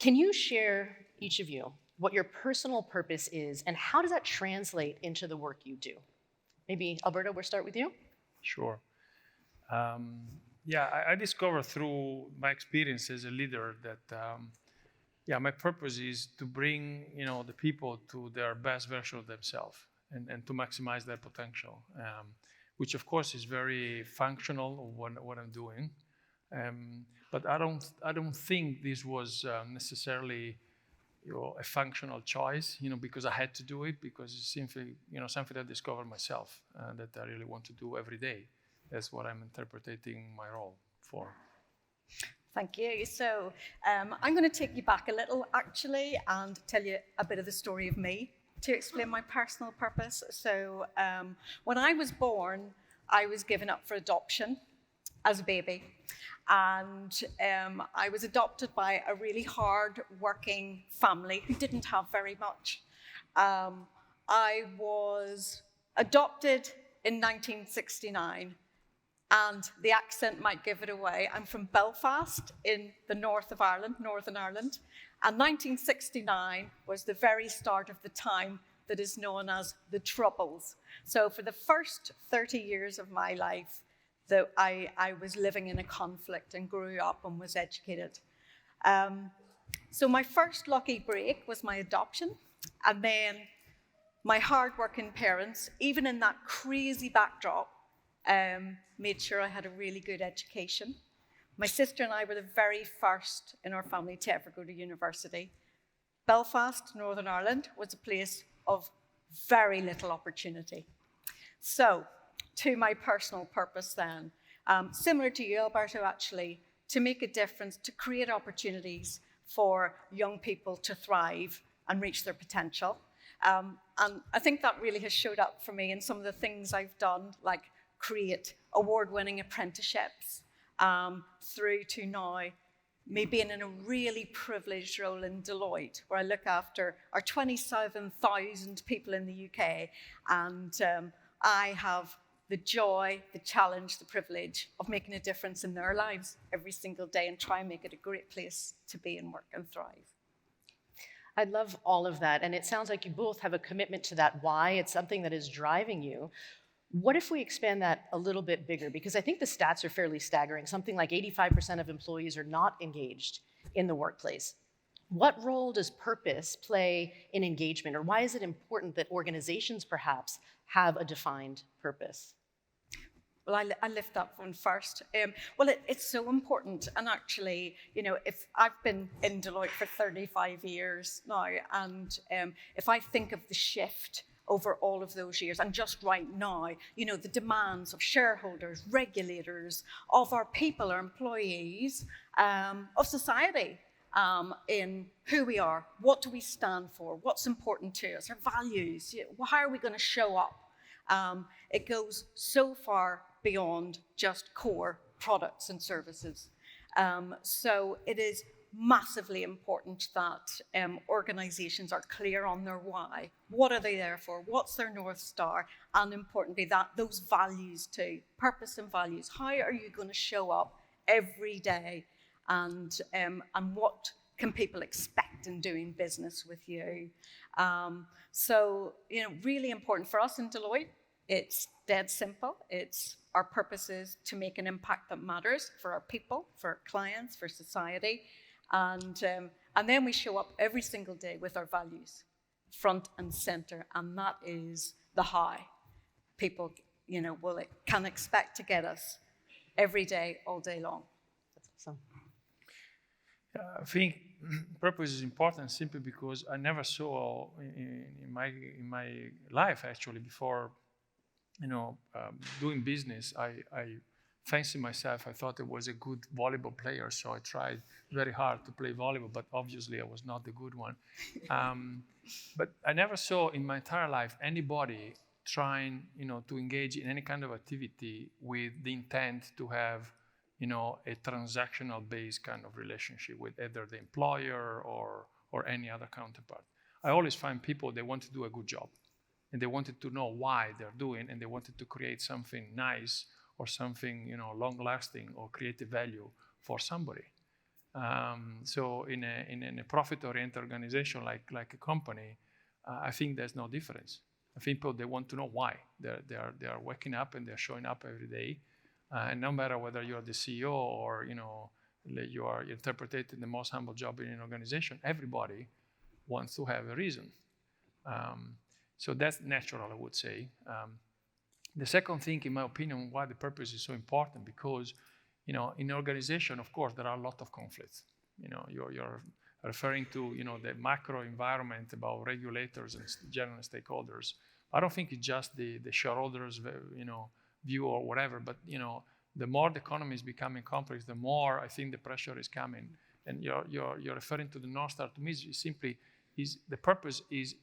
Can you share, each of you, what your personal purpose is and how does that translate into the work you do? Maybe, Alberto, we'll start with you. Sure. I discovered through my experience as a leader that my purpose is to bring the people to their best version of themselves and to maximize their potential, which of course is very functional of what I'm doing. But I don't think this was necessarily a functional choice, because I had to do it, because it's simply something that I discovered myself that I really want to do every day. That's what I'm interpreting my role for. Thank you. So I'm going to take you back a little, actually, and tell you a bit of the story of me to explain my personal purpose. So when I was born, I was given up for adoption as a baby. And I was adopted by a really hard-working family who didn't have very much. I was adopted in 1969. And the accent might give it away. I'm from Belfast in the north of Ireland, Northern Ireland. And 1969 was the very start of the time that is known as the Troubles. So for the first 30 years of my life, I was living in a conflict and grew up and was educated. So my first lucky break was my adoption. And then my hardworking parents, even in that crazy backdrop, made sure I had a really good education. My sister and I were the very first in our family to ever go to university. Belfast, Northern Ireland, was a place of very little opportunity. So, to my personal purpose then, similar to you, Alberto, actually, to make a difference, to create opportunities for young people to thrive and reach their potential. And I think that really has showed up for me in some of the things I've done, like create award-winning apprenticeships, through to now me being in a really privileged role in Deloitte, where I look after our 27,000 people in the UK, and I have the joy, the challenge, the privilege of making a difference in their lives every single day and try and make it a great place to be and work and thrive. I love all of that, and it sounds like you both have a commitment to that why. It's something that is driving you. What if we expand that a little bit bigger? Because I think the stats are fairly staggering. Something like 85% of employees are not engaged in the workplace. What role does purpose play in engagement, or why is it important that organizations perhaps have a defined purpose? Well, I lift that one first. It's so important. And actually, if I've been in Deloitte for 35 years now, and if I think of the shift over all of those years, and just right now, the demands of shareholders, regulators, of our people, our employees, of society, in who we are, what do we stand for, what's important to us, our values, how are we going to show up? It goes so far beyond just core products and services. So it is massively important that organizations are clear on their why. What are they there for? What's their North Star? And importantly, those values too, purpose and values. How are you going to show up every day? And what can people expect in doing business with you? So, really important for us in Deloitte. It's dead simple. Our purpose is to make an impact that matters for our people, for our clients, for society. And then we show up every single day with our values, front and center. And that is the how people, can expect to get us every day, all day long. That's awesome. I think purpose is important simply because I never saw in my life, actually, before doing business, I fancy myself. I thought I was a good volleyball player, so I tried very hard to play volleyball, but obviously I was not the good one. But I never saw in my entire life anybody trying, to engage in any kind of activity with the intent to have, a transactional-based kind of relationship with either the employer or any other counterpart. I always find people, they want to do a good job, and they wanted to know why they're doing, and they wanted to create something nice or something, long-lasting or creative value for somebody. So in a profit-oriented organization like a company, I think there's no difference. I think people, they want to know why they are waking up and they're showing up every day, and no matter whether you're the CEO or you are interpreted in the most humble job in an organization, everybody wants to have a reason. So that's natural, I would say. The second thing, in my opinion, why the purpose is so important, because in an organization, of course, there are a lot of conflicts. You're referring to the macro environment about regulators and general stakeholders. I don't think it's just the shareholders view or whatever, but the more the economy is becoming complex, the more I think the pressure is coming. And you're referring to the North Star. To me, is the purpose is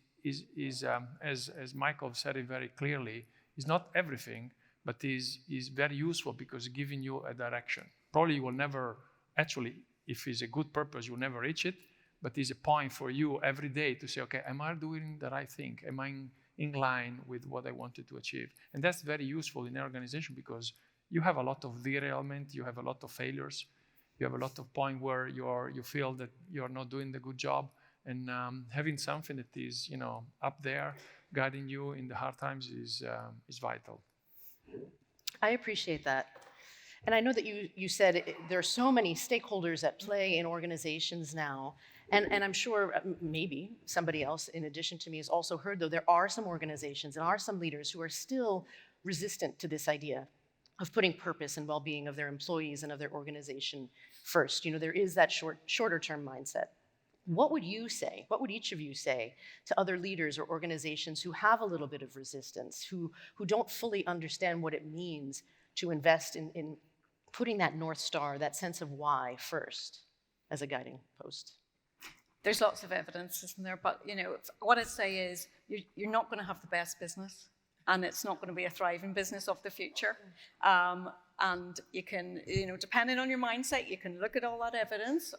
as Michael said it very clearly, is not everything, but is very useful because it's giving you a direction. Probably you will never, actually, if it's a good purpose, you'll never reach it, but it's a point for you every day to say, okay, am I doing the right thing? Am I in line with what I wanted to achieve? And that's very useful in an organization because you have a lot of derailment, you have a lot of failures, you have a lot of points where you feel that you're not doing the good job, and having something that is up there guiding you in the hard times is vital. I appreciate that. And I know that you said there are so many stakeholders at play in organizations now. And I'm sure maybe somebody else in addition to me has also heard, though, there are some organizations and are some leaders who are still resistant to this idea of putting purpose and well-being of their employees and of their organization first. There is that shorter-term mindset. What would you say, what would each of you say to other leaders or organizations who have a little bit of resistance, who don't fully understand what it means to invest in putting that North Star, that sense of why first as a guiding post? There's lots of evidence, isn't there? But what I'd say is you're not going to have the best business, and it's not going to be a thriving business of the future. And you can, depending on your mindset, you can look at all that evidence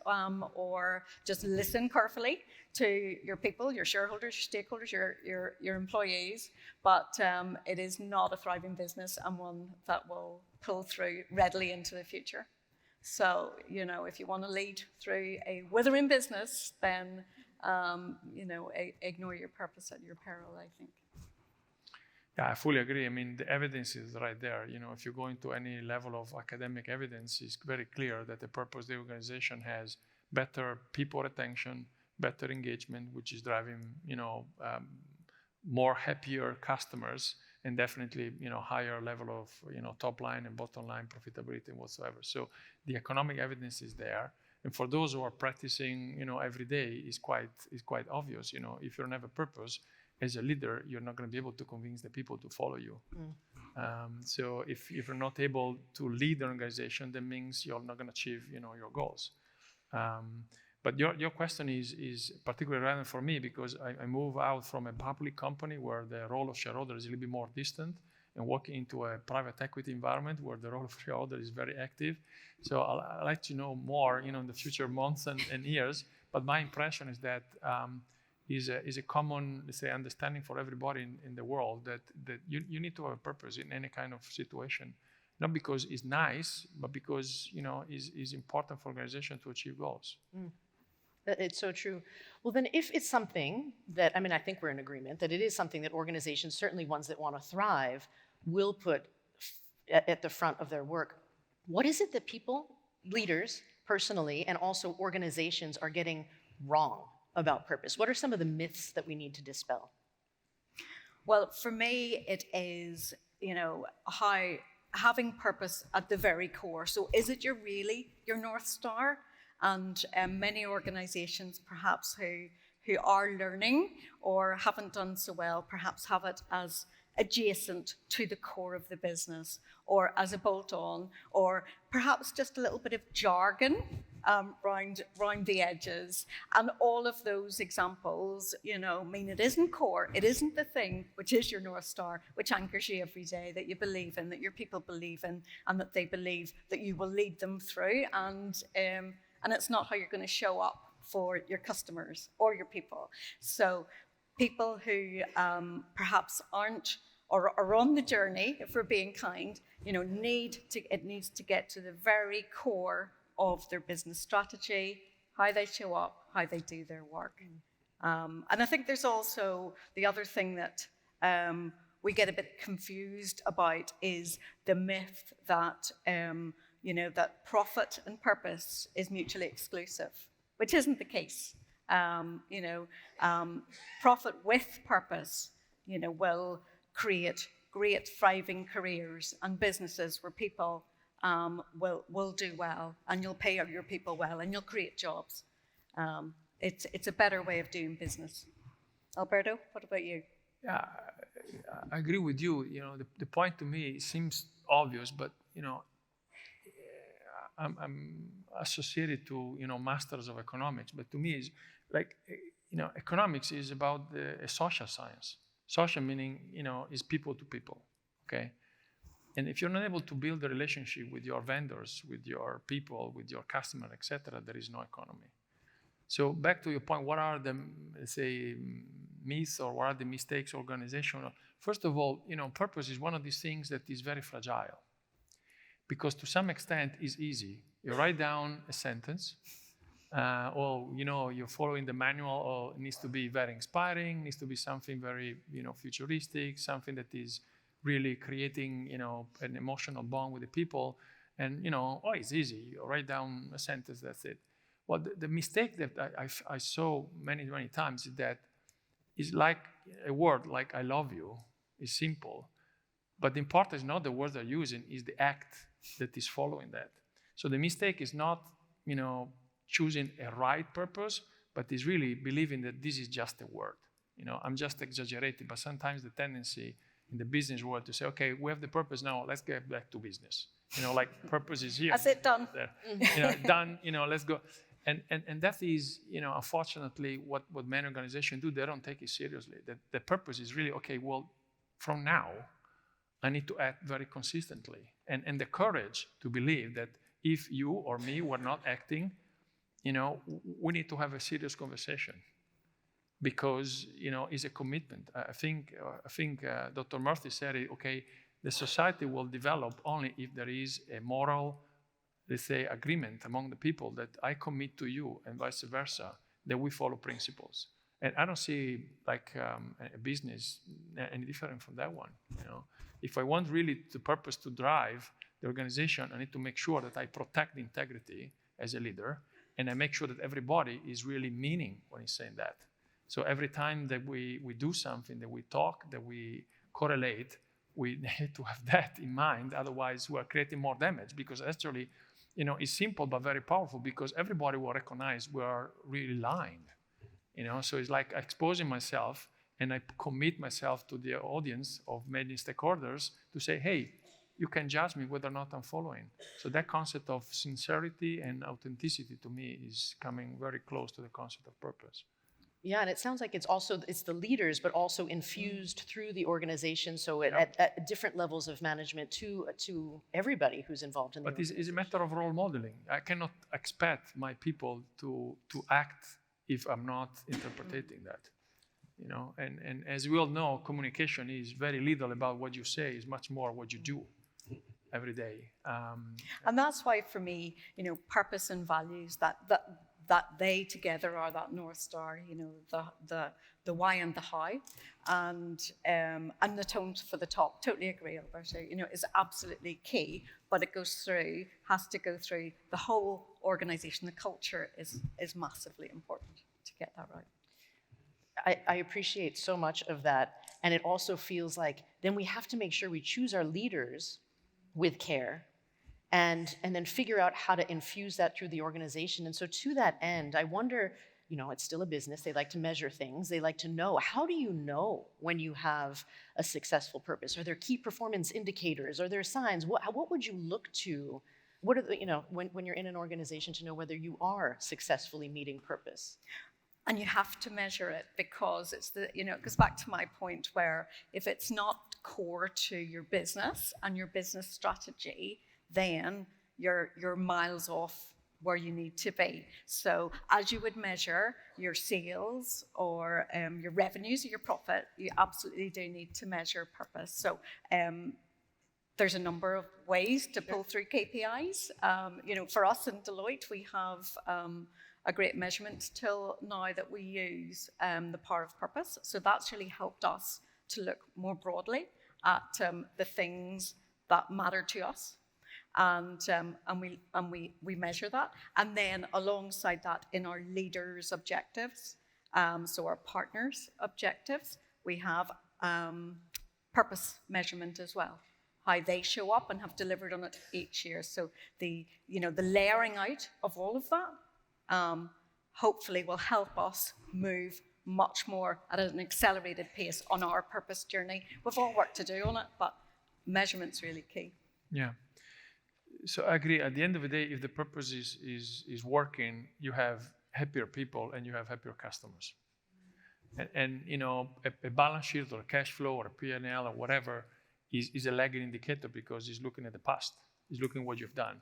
or just listen carefully to your people, your shareholders, your stakeholders, your employees. But it is not a thriving business and one that will pull through readily into the future. So, if you want to lead through a withering business, then, ignore your purpose at your peril, I think. Yeah, I fully agree. I mean, the evidence is right there. If you go into any level of academic evidence, it's very clear that the purpose of the organization has better people retention, better engagement, which is driving, more happier customers, and definitely, higher level of, top line and bottom line profitability and whatsoever. So the economic evidence is there. And for those who are practicing, every day, is quite obvious. If you don't have a purpose, as a leader, you're not going to be able to convince the people to follow you. So if you're not able to lead the organization, that means you're not going to achieve, your goals. But your question is particularly relevant for me because I move out from a public company where the role of shareholder is a little bit more distant and walk into a private equity environment where the role of shareholder is very active. So I'll let you know more, in the future months and years. But my impression is that is a common, let's say, understanding for everybody in the world that you need to have a purpose in any kind of situation. Not because it's nice, but because, it's important for organization to achieve goals. It's so true. Well, then if it's something that, I think we're in agreement that it is something that organizations, certainly ones that want to thrive, will put at the front of their work, what is it that people, leaders, personally, and also organizations are getting wrong about purpose? What are some of the myths that we need to dispel? Well, for me, it is, having purpose at the very core. So is it really your North Star? And many organizations perhaps who are learning or haven't done so well, perhaps have it as adjacent to the core of the business or as a bolt-on, or perhaps just a little bit of jargon round the edges. And all of those examples, mean it isn't core. It isn't the thing which is your North Star, which anchors you every day, that you believe in, that your people believe in, and that they believe that you will lead them through. And it's not how you're going to show up for your customers or your people. So people who perhaps aren't or are on the journey, if we're being kind, it needs to get to the very core of their business strategy, how they show up, how they do their work. And I think there's also the other thing that we get a bit confused about is the myth that that profit and purpose is mutually exclusive, which isn't the case. Profit with purpose, will create great thriving careers and businesses where people will do well, and you'll pay your people well, and you'll create jobs. It's a better way of doing business. Alberto, what about you? Yeah, I agree with you. The point to me seems obvious, but I'm associated to masters of economics, but to me is like economics is about a social science. Social meaning is people to people, okay? And if you're not able to build a relationship with your vendors, with your people, with your customer, etc., there is no economy. So back to your point, what are the, let's say, myths or what are the mistakes organizational? First of all, purpose is one of these things that is very fragile, because to some extent it's easy. You write down a sentence, or you're following the manual, or it needs to be very inspiring, needs to be something very futuristic, something that is really creating an emotional bond with the people, and it's easy. You write down a sentence, that's it. Well, the mistake that I saw many times is that it's like a word like "I love you" is simple, but the important is not the words they're using, is the act that is following that. So the mistake is not choosing a right purpose, but is really believing that this is just a word. I'm just exaggerating, but sometimes the tendency in the business world to say, okay, we have the purpose now, let's get back to business. Like purpose is here. That's it, done. Done, let's go. And that is, unfortunately, what many organizations do. They don't take it seriously. The purpose is really, okay, well, from now, I need to act very consistently. And the courage to believe that if you or me were not acting, we need to have a serious conversation, because, it's a commitment. I think Dr. Murthy said it, okay, the society will develop only if there is a moral, let's say, agreement among the people that I commit to you and vice versa, that we follow principles. And I don't see like a business any different from that one. If I want really the purpose to drive the organization, I need to make sure that I protect the integrity as a leader, and I make sure that everybody is really meaning when he's saying that. So every time that we do something, that we talk, that we correlate, we need to have that in mind. Otherwise, we are creating more damage, because actually, it's simple but very powerful, because everybody will recognize we are really lying. So it's like exposing myself, and I commit myself to the audience of many stakeholders to say, hey, you can judge me whether or not I'm following. So that concept of sincerity and authenticity to me is coming very close to the concept of purpose. Yeah, and it sounds like it's the leaders, but also infused through the organization, so at different levels of management to everybody who's involved in the organization. But it's a matter of role modeling. I cannot expect my people to act if I'm not interpreting that. And as we all know, communication is very little about what you say, is much more what you do every day. And that's why, for me, purpose and values, that they together are that North Star, the why and the how, and the tone for the top. Totally agree, Alberto. Is absolutely key, but it has to go through the whole organization. The culture is massively important to get that right. I appreciate so much of that, and it also feels like then we have to make sure we choose our leaders with care, and then figure out how to infuse that through the organization. And so to that end, I wonder, it's still a business, they like to measure things, they like to know, how do you know when you have a successful purpose? Are there key performance indicators? Are there signs? What would you look to? What are the, when you're in an organization, to know whether you are successfully meeting purpose? And you have to measure it, because it goes back to my point where if it's not core to your business and your business strategy, then you're miles off where you need to be. So as you would measure your sales or your revenues or your profit, you absolutely do need to measure purpose. So there's a number of ways to pull through KPIs. For us in Deloitte, we have a great measurement tool now that we use, the power of purpose. So that's really helped us to look more broadly at the things that matter to us. And we measure that. And then alongside that, in our leaders' objectives, so our partners' objectives, we have purpose measurement as well, how they show up and have delivered on it each year. So the layering out of all of that hopefully will help us move much more at an accelerated pace on our purpose journey. We've all work to do on it, but measurement's really key. Yeah. So I agree. At the end of the day, if the purpose is working, you have happier people and you have happier customers. And a balance sheet or a cash flow or a P&L or whatever is a lagging indicator because it's looking at the past. It's looking at what you've done.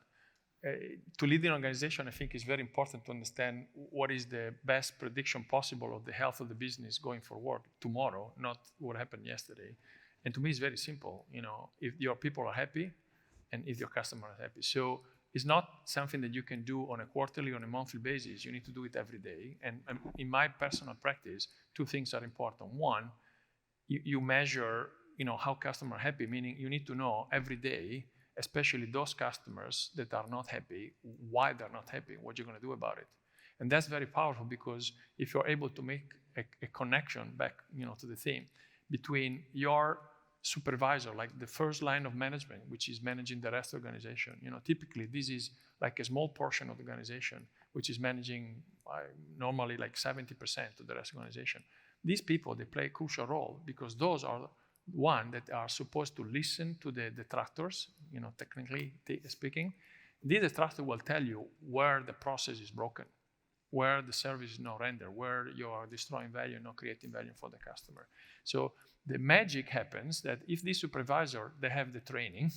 To lead an organization, I think it's very important to understand what is the best prediction possible of the health of the business going forward tomorrow, not what happened yesterday. And to me, it's very simple. If your people are happy and if your customers are happy. So it's not something that you can do on a quarterly or on a monthly basis. You need to do it every day. And in my personal practice, two things are important. One, you measure, how customers are happy, meaning you need to know every day, especially those customers that are not happy, why they're not happy, what you're going to do about it. And that's very powerful because if you're able to make a connection back, to the theme between your supervisor, like the first line of management, which is managing the rest of the organization. Typically this is like a small portion of the organization, which is managing normally like 70% of the rest of the organization. These people, they play a crucial role because those are one that are supposed to listen to the detractors, technically speaking. The detractor will tell you where the process is broken, where the service is not rendered, where you are destroying value and not creating value for the customer. So the magic happens that if this supervisor, they have the training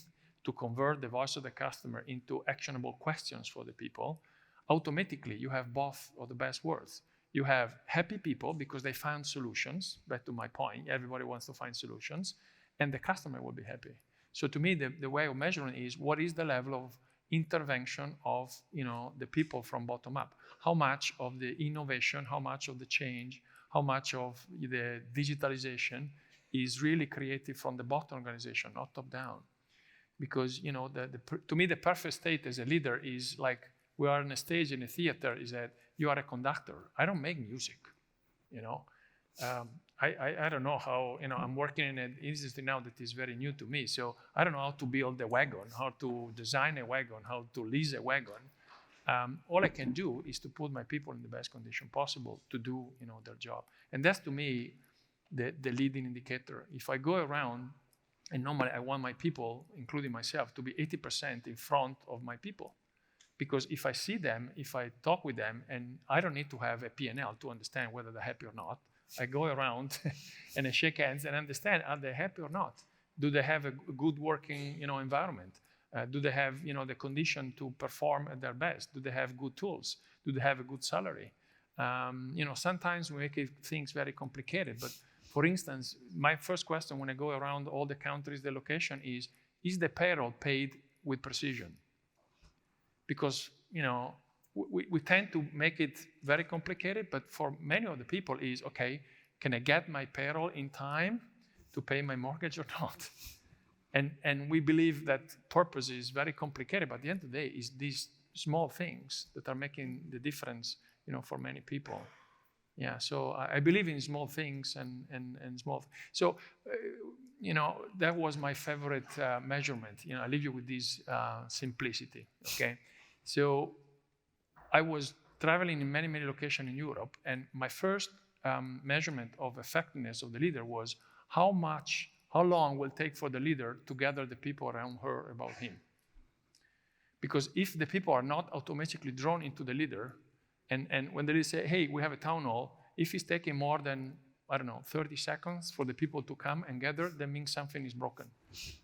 to convert the voice of the customer into actionable questions for the people, automatically you have both of the best words. You have happy people because they found solutions, back to my point, everybody wants to find solutions, and the customer will be happy. So to me, the way of measuring is what is the level of intervention of the people from bottom up. How much of the innovation, how much of the change, how much of the digitalization is really created from the bottom organization, not top down. Because to me, the perfect state as a leader is like we are on a stage in a theater, is that you are a conductor. I don't make music, I don't know how, I'm working in an industry now that is very new to me. So I don't know how to build a wagon, how to design a wagon, how to lease a wagon. All I can do is to put my people in the best condition possible to do, their job. And that's to me, the leading indicator. If I go around, and normally I want my people, including myself, to be 80% in front of my people. Because if I see them, if I talk with them, and I don't need to have a P&L to understand whether they're happy or not. I go around and I shake hands and understand, are they happy or not? Do they have a good working, environment? Do they have, the condition to perform at their best? Do they have good tools? Do they have a good salary? Sometimes we make things very complicated, but for instance, my first question when I go around all the countries, the location is the payroll paid with precision? Because, we tend to make it very complicated, but for many of the people is, okay, can I get my payroll in time to pay my mortgage or not? And we believe that purpose is very complicated, but at the end of the day, it's these small things that are making the difference, for many people. Yeah, so I believe in small things and small. So, that was my favorite measurement. I leave you with this simplicity, okay? So I was traveling in many, many locations in Europe, and my first measurement of effectiveness of the leader was how long will it take for the leader to gather the people around her about him. Because if the people are not automatically drawn into the leader, and when the leader say, hey, we have a town hall, if it's taking more than, 30 seconds for the people to come and gather, that means something is broken.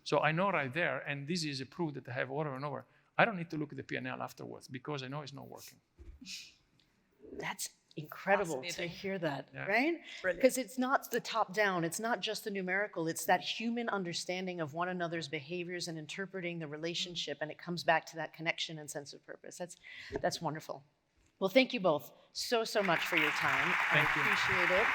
So I know right there, and this is a proof that I have over and over, I don't need to look at the P&L afterwards because I know it's not working. That's incredible to Fascinating. hear that, Yeah. right? Brilliant. Because it's not the top down, it's not just the numerical, it's that human understanding of one another's behaviors and interpreting the relationship, and it comes back to that connection and sense of purpose. That's wonderful. Well, thank you both so much for your time. Thank you. I appreciate it.